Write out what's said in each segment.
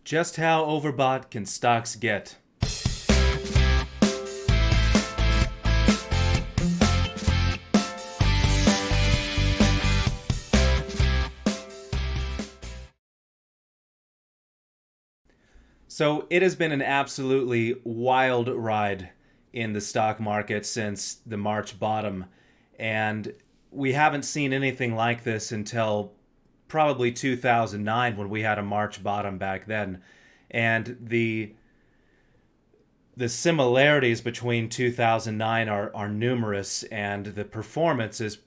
Just how overbought can stocks get? So it has been an absolutely wild ride in the stock market since the March bottom, and we haven't seen anything like this until probably 2009 when we had a March bottom back then. And the similarities between 2009 are numerous, and the performance is,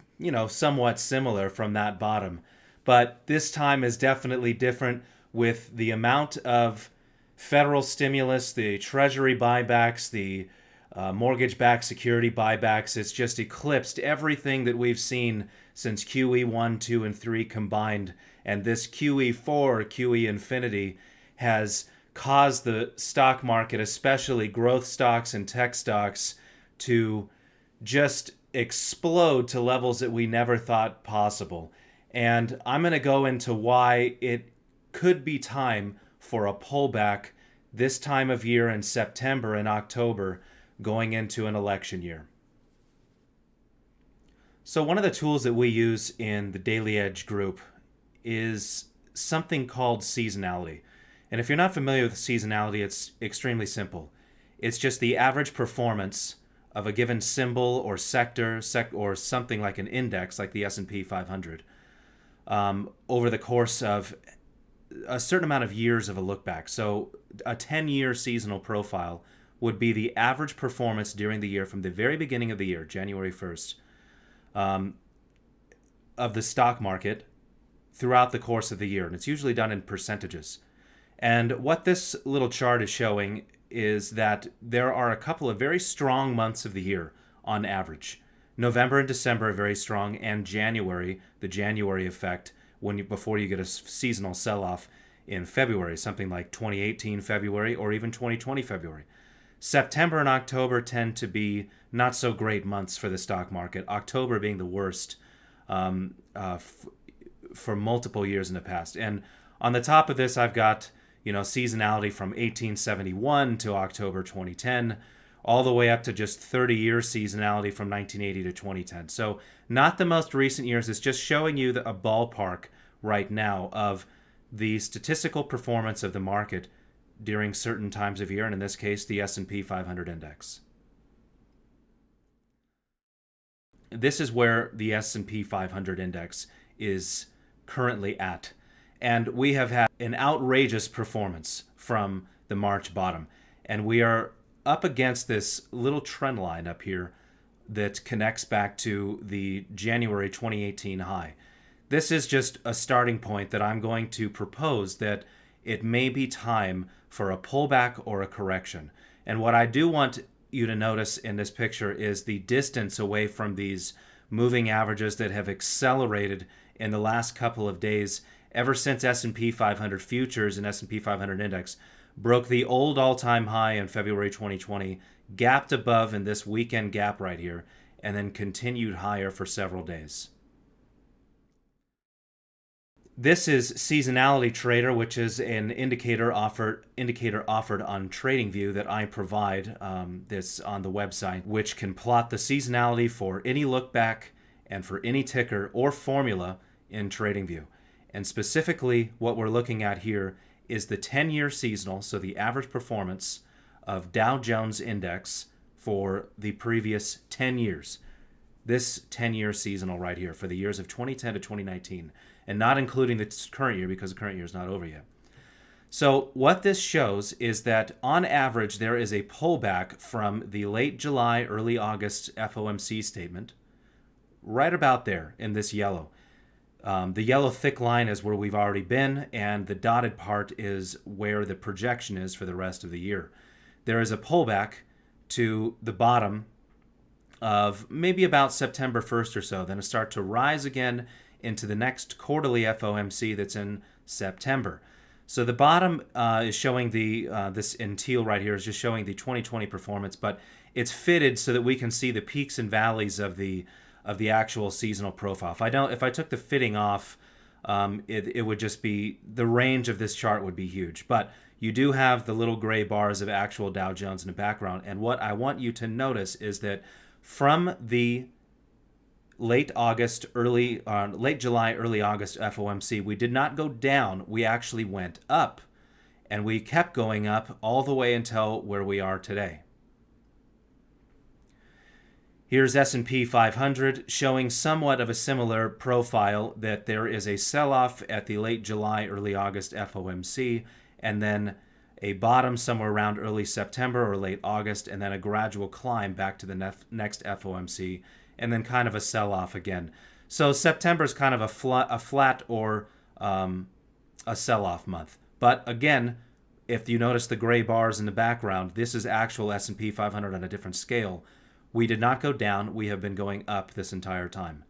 somewhat similar from that bottom. But this time is definitely different with the amount of federal stimulus, the treasury buybacks, the mortgage-backed security buybacks. It's just eclipsed everything that we've seen since QE 1, 2, and 3 combined. And this QE 4, QE infinity, has caused the stock market, especially growth stocks and tech stocks, to just explode to levels that we never thought possible. And I'm going to go into why it could be time for a pullback this time of year in September and October going into an election year. So one of the tools that we use in the Daily Edge group is something called seasonality. And if you're not familiar with seasonality, it's extremely simple. It's just the average performance of a given symbol or sector or something like an index like the S&P 500 over the course of a certain amount of years of a look back. So a 10-year seasonal profile would be the average performance during the year from the very beginning of the year, January 1st, of the stock market throughout the course of the year. And it's usually done in percentages. And what this little chart is showing is that there are a couple of very strong months of the year on average. November and December are very strong, and January, the January effect, before you get a seasonal sell-off in February, something like 2018 February or even 2020 February. September and October tend to be not so great months for the stock market, October being the worst for multiple years in the past. And on the top of this, I've got seasonality from 1871 to October 2010, all the way up to just 30-year seasonality from 1980 to 2010. So not the most recent years. It's just showing you a ballpark right now of the statistical performance of the market during certain times of year, and in this case, the S&P 500 index. This is where the S&P 500 index is currently at. And we have had an outrageous performance from the March bottom. And we are up against this little trend line up here that connects back to the January 2018 high. This is just a starting point that I'm going to propose that it may be time for a pullback or a correction. And what I do want you to notice in this picture is the distance away from these moving averages that have accelerated in the last couple of days ever since S&P 500 futures and S&P 500 index broke the old all-time high in February 2020, gapped above in this weekend gap right here, and then continued higher for several days. This is Seasonality Trader, which is an indicator offered on TradingView that I provide this on the website, which can plot the seasonality for any look back and for any ticker or formula in TradingView. And specifically, what we're looking at here is the 10-year seasonal, so the average performance of Dow Jones Index for the previous 10 years. This 10-year seasonal right here for the years of 2010 to 2019, and not including the current year because the current year is not over yet. So what this shows is that on average, there is a pullback from the late July, early August FOMC statement, right about there in this yellow. The yellow thick line is where we've already been, and the dotted part is where the projection is for the rest of the year. There is a pullback to the bottom of maybe about September 1st or so, then it start to rise again into the next quarterly FOMC that's in September. So the bottom is showing this in teal right here is just showing the 2020 performance, but it's fitted so that we can see the peaks and valleys of the actual seasonal profile. If I took the fitting off, it would just be, the range of this chart would be huge. But you do have the little gray bars of actual Dow Jones in the background. And what I want you to notice is that from the late July, early August FOMC, we did not go down. We actually went up. And we kept going up all the way until where we are today. Here's S&P 500 showing somewhat of a similar profile, that there is a sell-off at the late July, early August FOMC, and then a bottom somewhere around early September or late August, and then a gradual climb back to the next FOMC, and then kind of a sell-off again. So September is kind of a flat or a sell-off month. But again, if you notice the gray bars in the background, this is actual S&P 500 on a different scale. We did not go down. We have been going up this entire time.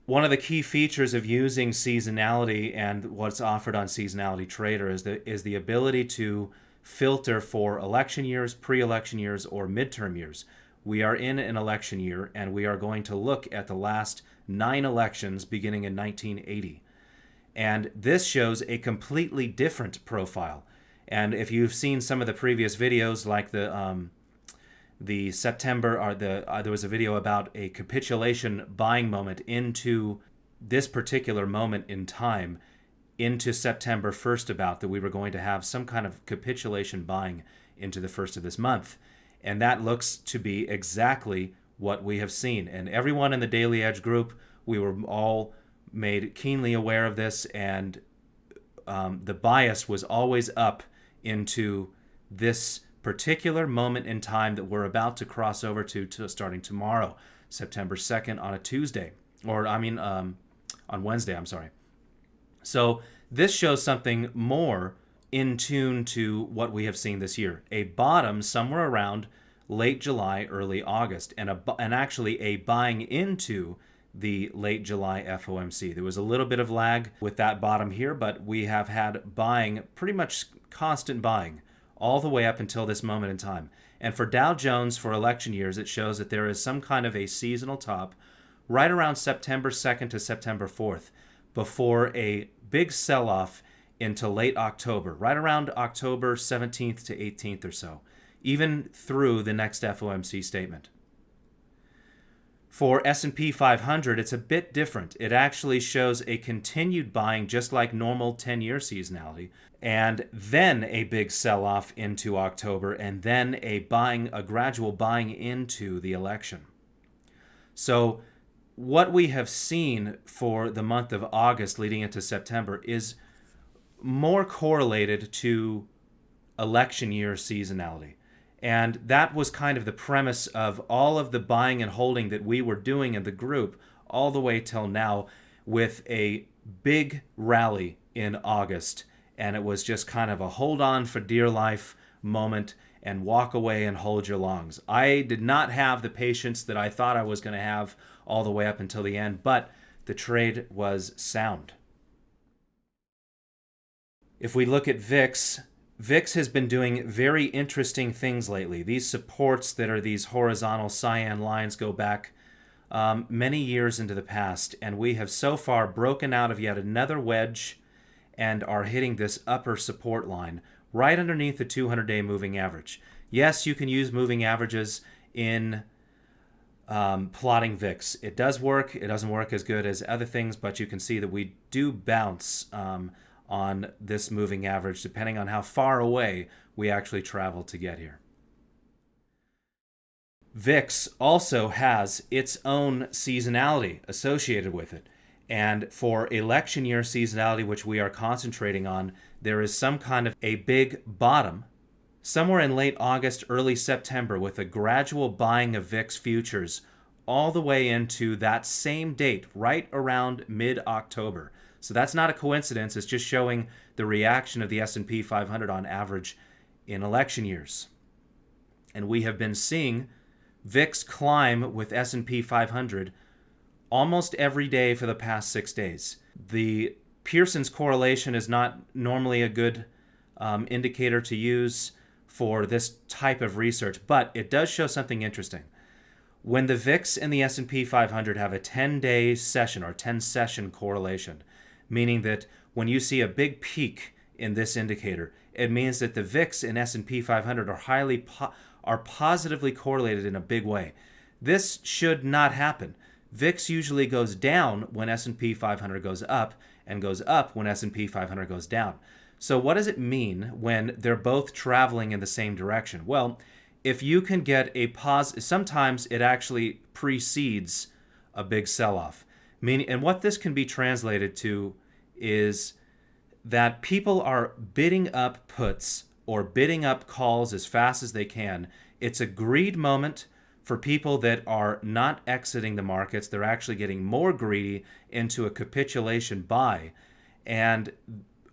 One of the key features of using seasonality and what's offered on Seasonality Trader is the ability to filter for election years, pre-election years, or midterm years. We are in an election year, and we are going to look at the last 9 elections beginning in 1980. And this shows a completely different profile. And if you've seen some of the previous videos, like the September, or there was a video about a capitulation buying moment into this particular moment in time, into September 1st, about that we were going to have some kind of capitulation buying into the first of this month. And that looks to be exactly what we have seen. And everyone in the Daily Edge group, we were all made keenly aware of this, and the bias was always up into this particular moment in time that we're about to cross over to starting tomorrow, September 2nd, on a Tuesday, or on Wednesday, I'm sorry. So this shows something more in tune to what we have seen this year. A bottom somewhere around late July, early August, and actually a buying into the late July FOMC. There was a little bit of lag with that bottom here, but we have had buying, pretty much constant buying, all the way up until this moment in time. And for Dow Jones, for election years, it shows that there is some kind of a seasonal top right around September 2nd to September 4th, before a big sell-off into late October, right around October 17th to 18th or so, even through the next FOMC statement. For S&P 500, it's a bit different. It actually shows a continued buying, just like normal 10-year seasonality, and then a big sell-off into October, and then a gradual buying into the election. So what we have seen for the month of August leading into September is more correlated to election year seasonality. And that was kind of the premise of all of the buying and holding that we were doing in the group all the way till now, with a big rally in August. And it was just kind of a hold on for dear life moment and walk away and hold your longs. I did not have the patience that I thought I was going to have all the way up until the end, but the trade was sound. If we look at VIX, VIX has been doing very interesting things lately. These supports that are these horizontal cyan lines go back many years into the past, and we have so far broken out of yet another wedge and are hitting this upper support line right underneath the 200-day moving average. Yes, you can use moving averages in plotting VIX. It does work. It doesn't work as good as other things, but you can see that we do bounce on this moving average, depending on how far away we actually travel to get here. VIX also has its own seasonality associated with it. And for election year seasonality, which we are concentrating on, there is some kind of a big bottom somewhere in late August, early September, with a gradual buying of VIX futures all the way into that same date, right around mid-October. So that's not a coincidence. It's just showing the reaction of the S&P 500 on average in election years. And we have been seeing VIX climb with S&P 500 almost every day for the past 6 days. The Pearson's correlation is not normally a good indicator to use for this type of research, but it does show something interesting. When the VIX and the S&P 500 have a 10-day session or 10-session correlation, meaning that when you see a big peak in this indicator, it means that the VIX and S&P 500 are positively correlated in a big way. This should not happen. VIX usually goes down when S&P 500 goes up and goes up when S&P 500 goes down. So what does it mean when they're both traveling in the same direction? Well, if you can get a pause, sometimes it actually precedes a big sell-off. And what this can be translated to is that people are bidding up puts or bidding up calls as fast as they can. It's a greed moment for people that are not exiting the markets. They're actually getting more greedy into a capitulation buy. And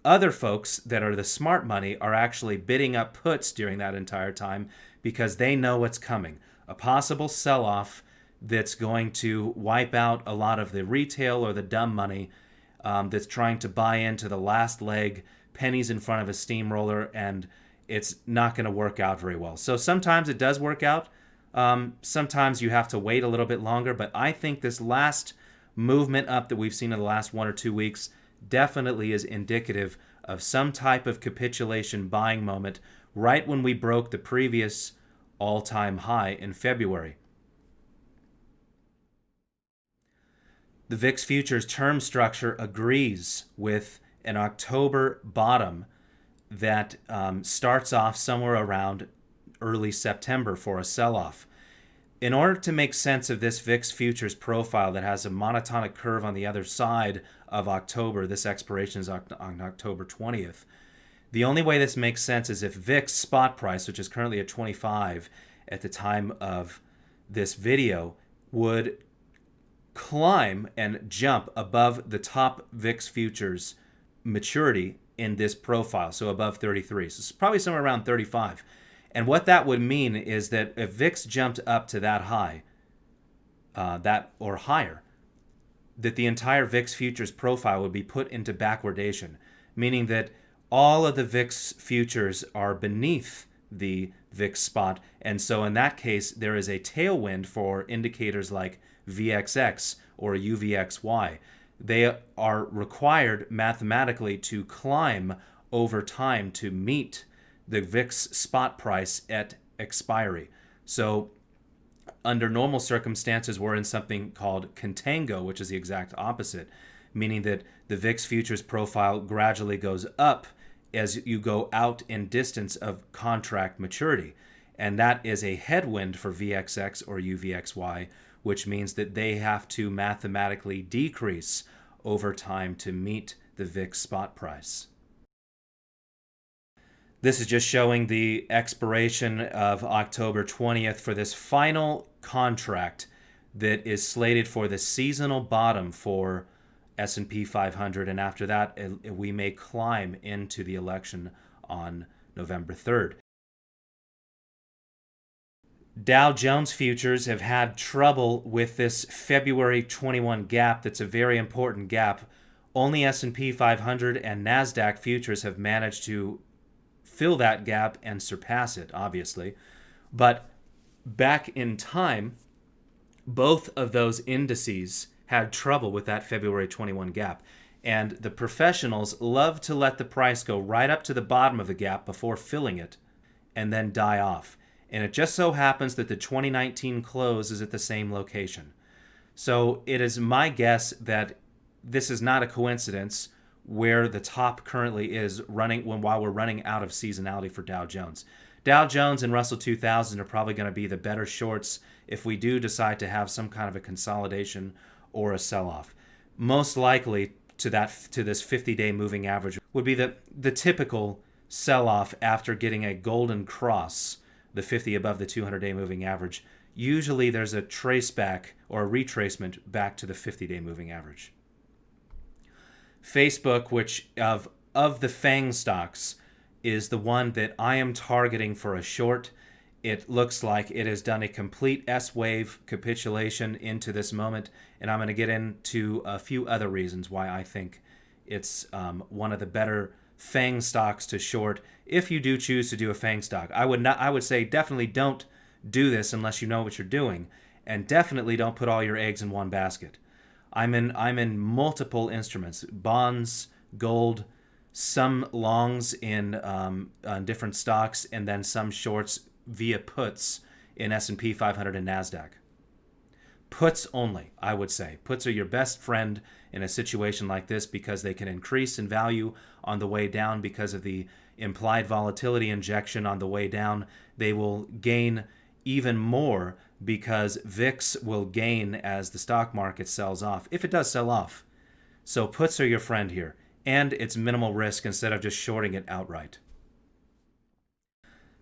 other folks that are the smart money are actually bidding up puts during that entire time because they know what's coming. A possible sell-off that's going to wipe out a lot of the retail or the dumb money that's trying to buy into the last leg, pennies in front of a steamroller, and it's not going to work out very well. So sometimes it does work out. Sometimes you have to wait a little bit longer, but I think this last movement up that we've seen in the last 1 or 2 weeks definitely is indicative of some type of capitulation buying moment right when we broke the previous all-time high in February. The VIX Futures term structure agrees with an October bottom that starts off somewhere around early September for a sell-off. In order to make sense of this VIX Futures profile that has a monotonic curve on the other side of October, this expiration is on October 20th, the only way this makes sense is if VIX spot price, which is currently at 25 at the time of this video, would climb and jump above the top VIX Futures maturity in this profile, so above 33. So it's probably somewhere around 35. And what that would mean is that if VIX jumped up to that high, that or higher, that the entire VIX Futures profile would be put into backwardation, meaning that all of the VIX Futures are beneath the VIX spot. And so in that case, there is a tailwind for indicators like VXX or UVXY. They are required mathematically to climb over time to meet the VIX spot price at expiry. So under normal circumstances, we're in something called contango, which is the exact opposite, meaning that the VIX Futures profile gradually goes up as you go out in distance of contract maturity. And that is a headwind for VXX or UVXY, which means that they have to mathematically decrease over time to meet the VIX spot price. This is just showing the expiration of October 20th for this final contract that is slated for the seasonal bottom for S&P 500, and after that we may climb into the election on November 3rd. Dow Jones futures have had trouble with this February 21 gap. That's a very important gap. Only S&P 500 and NASDAQ futures have managed to fill that gap and surpass it, obviously. But back in time, both of those indices had trouble with that February 21 gap. And the professionals love to let the price go right up to the bottom of the gap before filling it and then die off. And it just so happens that the 2019 close is at the same location. So it is my guess that this is not a coincidence where the top currently is running while we're running out of seasonality for Dow Jones. Dow Jones and Russell 2000 are probably going to be the better shorts if we do decide to have some kind of a consolidation or a sell-off. Most likely to this 50-day moving average would be the typical sell-off after getting a golden cross, the 50 above the 200-day moving average. Usually there's a trace back or a retracement back to the 50-day moving average. Facebook, which of the FANG stocks, is the one that I am targeting for a short. It looks like it has done a complete S-wave capitulation into this moment, and I'm going to get into a few other reasons why I think it's one of the better FANG stocks to short if you do choose to do a FANG stock. I would say definitely don't do this unless you know what you're doing, And definitely don't put all your eggs in one basket. I'm in multiple instruments: bonds, gold, some longs in on different stocks, and then some shorts via puts in S&P 500 and NASDAQ. Puts only, I would say. Puts are your best friend in a situation like this because they can increase in value on the way down because of the implied volatility injection on the way down. They will gain even more because VIX will gain as the stock market sells off, if it does sell off. So puts are your friend here, and it's minimal risk instead of just shorting it outright.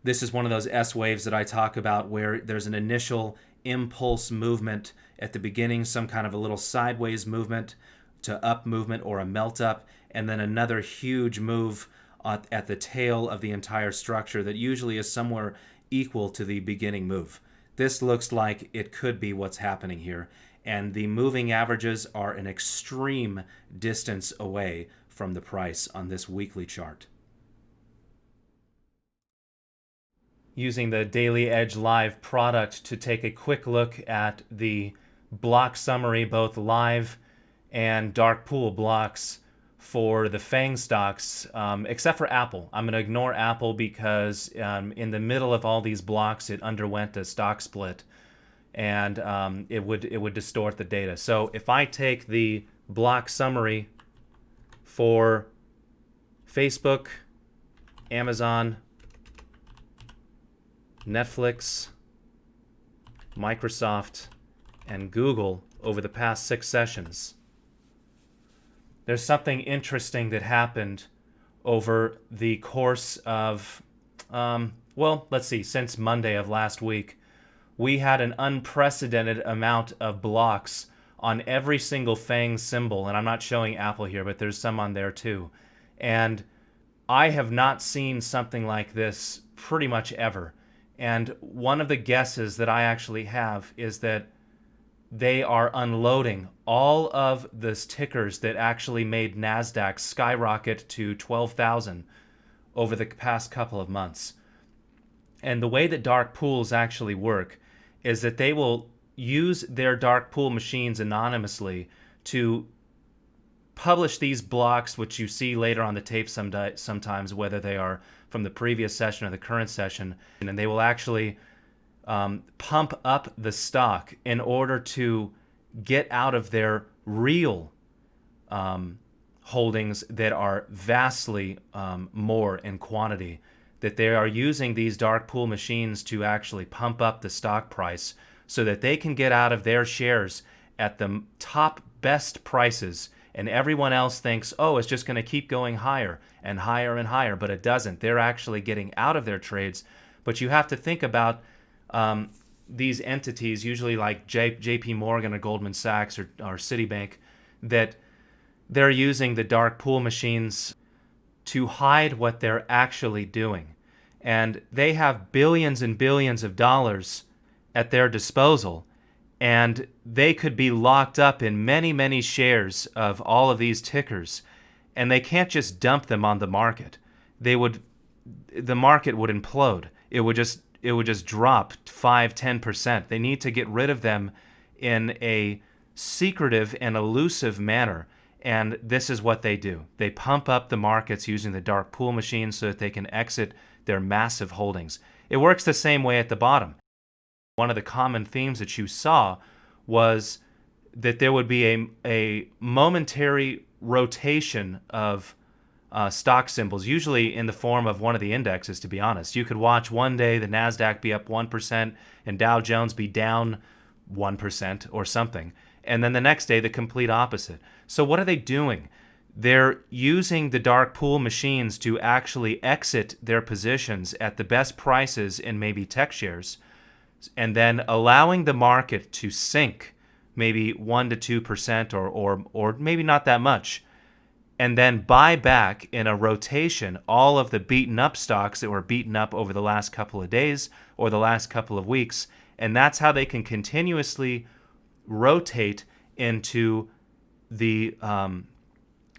This is one of those S waves that I talk about where there's an initial impulse movement at the beginning, some kind of a little sideways movement to up movement or a melt up, and then another huge move at the tail of the entire structure that usually is somewhere equal to the beginning move. This looks like it could be what's happening here, and the moving averages are an extreme distance away from the price on this weekly chart. Using the Daily Edge Live product to take a quick look at the block summary, both live and dark pool blocks for the FANG stocks, except for Apple. I'm going to ignore Apple because in the middle of all these blocks, it underwent a stock split, and it would distort the data. So if I take the block summary for Facebook, Amazon, Netflix, Microsoft, and Google over the past 6 sessions, there's something interesting that happened over the course of, let's see, since Monday of last week. We had an unprecedented amount of blocks on every single FANG symbol, and I'm not showing Apple here, but there's some on there too. And I have not seen something like this pretty much ever. And one of the guesses that I actually have is that they are unloading all of the tickers that actually made NASDAQ skyrocket to 12,000 over the past couple of months. And the way that dark pools actually work is that they will use their dark pool machines anonymously to publish these blocks, which you see later on the tape sometimes, whether they are from the previous session or the current session, and they will actually pump up the stock in order to get out of their real holdings that are vastly more in quantity, that they are using these dark pool machines to actually pump up the stock price so that they can get out of their shares at the top best prices. And everyone else thinks, oh, it's just going to keep going higher and higher and higher, but it doesn't. They're actually getting out of their trades. But you have to think about these entities, usually like JP Morgan or Goldman Sachs or Citibank, that they're using the dark pool machines to hide what they're actually doing. And they have billions and billions of dollars at their disposal, and they could be locked up in many, many shares of all of these tickers, and they can't just dump them on the market. The market would implode. It would just drop 5-10%. They need to get rid of them in a secretive and elusive manner, and this is what they do. They pump up the markets using the dark pool machine so that they can exit their massive holdings. It works the same way at the bottom. One of the common themes that you saw was that there would be a momentary rotation of stock symbols, usually in the form of one of the indexes, to be honest. You could watch one day the NASDAQ be up 1% and Dow Jones be down 1% or something, and then the next day the complete opposite. So what are they doing? They're using the dark pool machines to actually exit their positions at the best prices in maybe tech shares, and then allowing the market to sink maybe 1% to 2% or maybe not that much, and then buy back in a rotation all of the beaten up stocks that were beaten up over the last couple of days or the last couple of weeks. And that's how they can continuously rotate into the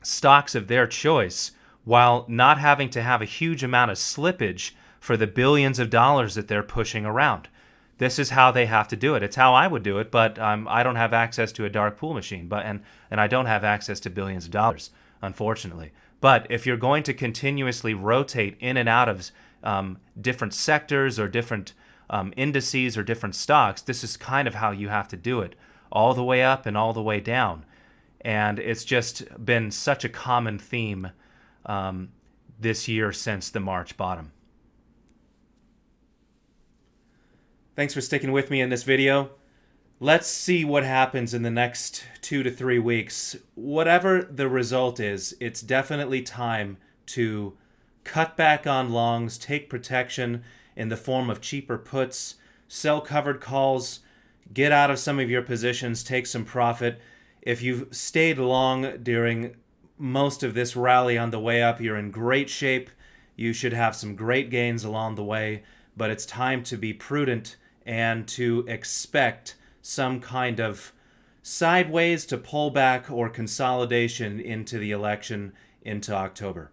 stocks of their choice while not having to have a huge amount of slippage for the billions of dollars that they're pushing around. This is how they have to do it. It's how I would do it, but I don't have access to a dark pool machine, and I don't have access to billions of dollars, unfortunately. But if you're going to continuously rotate in and out of different sectors or different indices or different stocks, this is kind of how you have to do it, all the way up and all the way down. And it's just been such a common theme this year since the March bottom. Thanks for sticking with me in this video. Let's see what happens in the next 2 to 3 weeks. Whatever the result is, it's definitely time to cut back on longs, take protection in the form of cheaper puts, sell covered calls, get out of some of your positions, take some profit. If you've stayed long during most of this rally on the way up, you're in great shape. You should have some great gains along the way, but it's time to be prudent and to expect some kind of sideways to pullback or consolidation into the election into October.